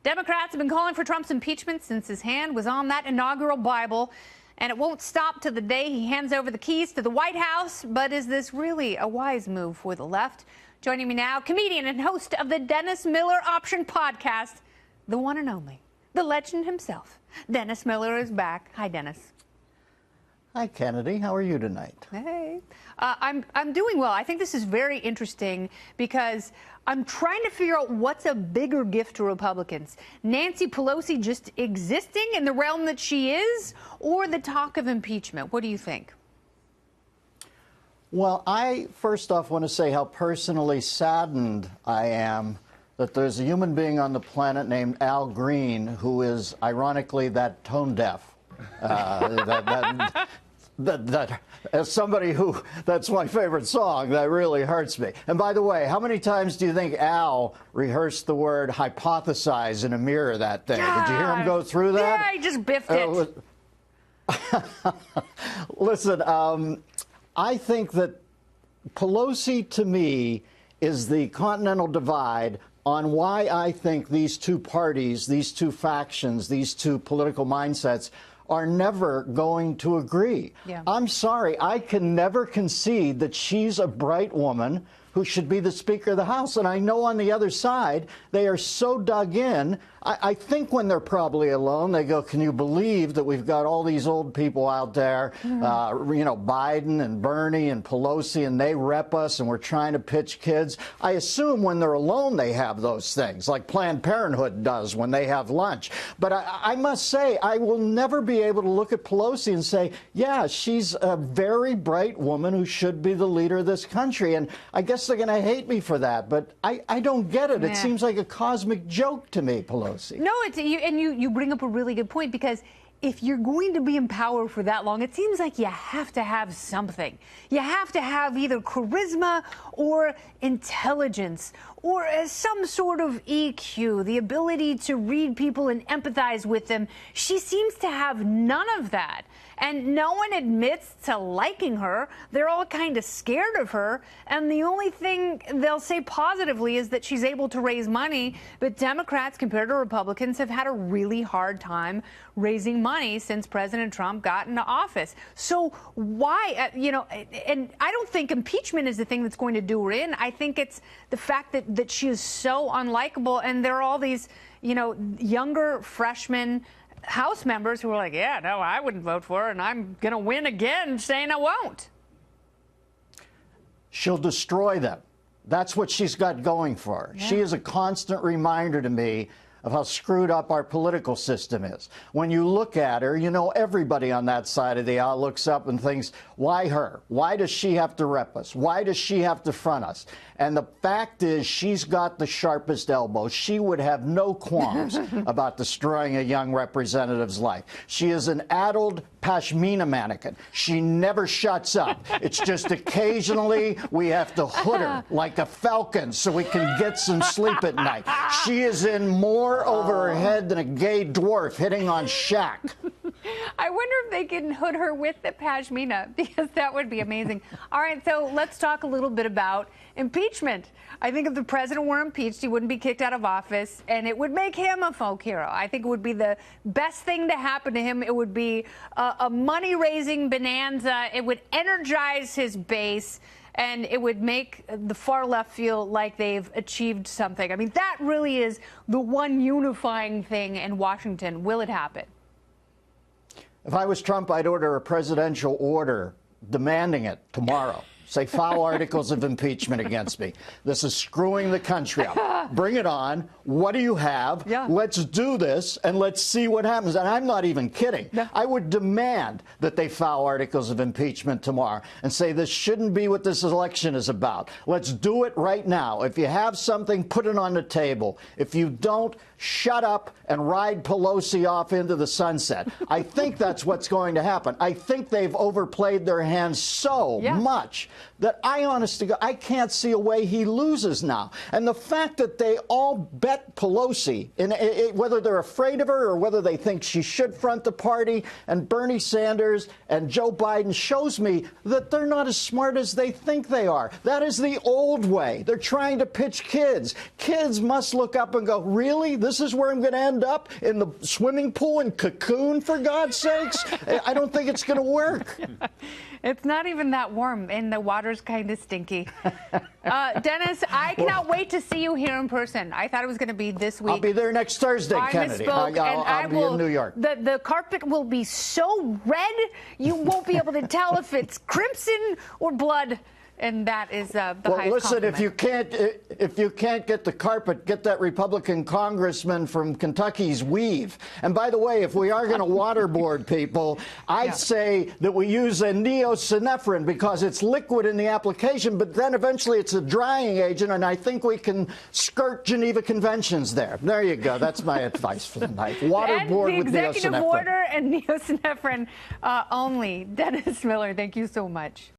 Democrats have been calling for Trump's impeachment since his hand was on that inaugural Bible, and it won't stop till the day he hands over the keys to the White House. But is this really a wise move for the left? Joining me now, comedian and host of the Dennis Miller Option podcast, the one and only, the legend himself. Dennis Miller is back. Hi, Dennis. Hi, Kennedy. How are you tonight? Hey. I'm doing well. I think this is very interesting because I'm trying to figure out what's a bigger gift to Republicans. Nancy Pelosi just existing in the realm that she is, or the talk of impeachment? What do you think? Well, I first off want to say how personally saddened I am that there's a human being on the planet named Al Green who is, ironically, that tone deaf. As somebody who, that's my favorite song, that really hurts me. And by the way, how many times do you think Al rehearsed the word hypothesize in a mirror that day? God. Did you hear him go through that? Yeah, he just biffed it. Listen, I think that Pelosi, to me, is the continental divide on why I think these two parties, these two factions, these two political mindsets are never going to agree. Yeah. I'm sorry, I can never concede that she's a bright woman who should be the Speaker of the House. And I know on the other side, they are so dug in. I think when they're probably alone, they go, can you believe that we've got all these old people out there, you know, Biden and Bernie and Pelosi, and they rep us, and we're trying to pitch kids. I assume when they're alone, they have those things, like Planned Parenthood does when they have lunch. But I must say, I will never be able to look at Pelosi and say, yeah, she's a very bright woman who should be the leader of this country. And I guess they're going to hate me for that, but I don't get it. It seems like a cosmic joke to me, Pelosi. No, you bring up a really good point, because if you're going to be in power for that long, it seems like you have to have something. You have to have either charisma or intelligence or some sort of EQ, the ability to read people and empathize with them. She seems to have none of that. And no one admits to liking her. They're all kind of scared of her. And the only thing they'll say positively is that she's able to raise money. But Democrats, compared to Republicans, have had a really hard time raising money since President Trump got into office. So why, you know, and I don't think impeachment is the thing that's going to do her in. I think it's the fact that she is so unlikable. And there are all these, you know, younger freshmen House members who are like, yeah, no, I wouldn't vote for her, and I'm going to win again saying I won't. She'll destroy them. That's what she's got going for her. Yeah. She is a constant reminder to me of how screwed up our political system is. When you look at her, you know, everybody on that side of the aisle looks up and thinks, why her? Why does she have to rep us? Why does she have to front us? And the fact is, she's got the sharpest elbow. She would have no qualms about destroying a young representative's life. She is an addled pashmina mannequin. She never shuts up. It's just occasionally we have to hood her like a falcon so we can get some sleep at night. She is in more over her head than a gay dwarf hitting on Shaq. I wonder if they can hood her with the pashmina, because that would be amazing. All right, so let's talk a little bit about impeachment. I think if the president were impeached, he wouldn't be kicked out of office, and it would make him a folk hero. I think it would be the best thing to happen to him. It would be a money-raising bonanza. It would energize his base, and it would make the far left feel like they've achieved something. I mean, that really is the one unifying thing in Washington. Will it happen? If I was Trump, I'd order a presidential order demanding it tomorrow. Say, file articles of impeachment against me. This is screwing the country up. Bring it on. What do you have? Yeah. Let's do this, and let's see what happens. And I'm not even kidding. Yeah. I would demand that they file articles of impeachment tomorrow and say this shouldn't be what this election is about. Let's do it right now. If you have something, put it on the table. If you don't, shut up and ride Pelosi off into the sunset. I think that's what's going to happen. I think they've overplayed their hands so much that honest to God, I can't see a way he loses now. And the fact that they all bet Pelosi, whether they're afraid of her or whether they think she should front the party, and Bernie Sanders and Joe Biden shows me that they're not as smart as they think they are. That is the old way. They're trying to pitch kids. Kids must look up and go, really? This is where I'm going to end up? In the swimming pool in Cocoon, for God's sakes? I don't think it's going to work. It's not even that warm, and the water's kind of stinky. Dennis, I cannot wait to see you here in person. I thought it was going to be this week. I'll be there next Thursday, Kennedy. I'll be in New York. The carpet will be so red, you won't be able to tell if it's crimson or blood. And that is the highest listen, compliment. if you can't get the carpet, get that Republican congressman from Kentucky's weave. And by the way, if we are going to waterboard people, I'd say that we use a neosynephrine because it's liquid in the application, but then eventually it's a drying agent, and I think we can skirt Geneva Conventions there. There you go. That's my advice for the night. Waterboard with neosynephrine. And the executive order and neosynephrine only. Dennis Miller, thank you so much.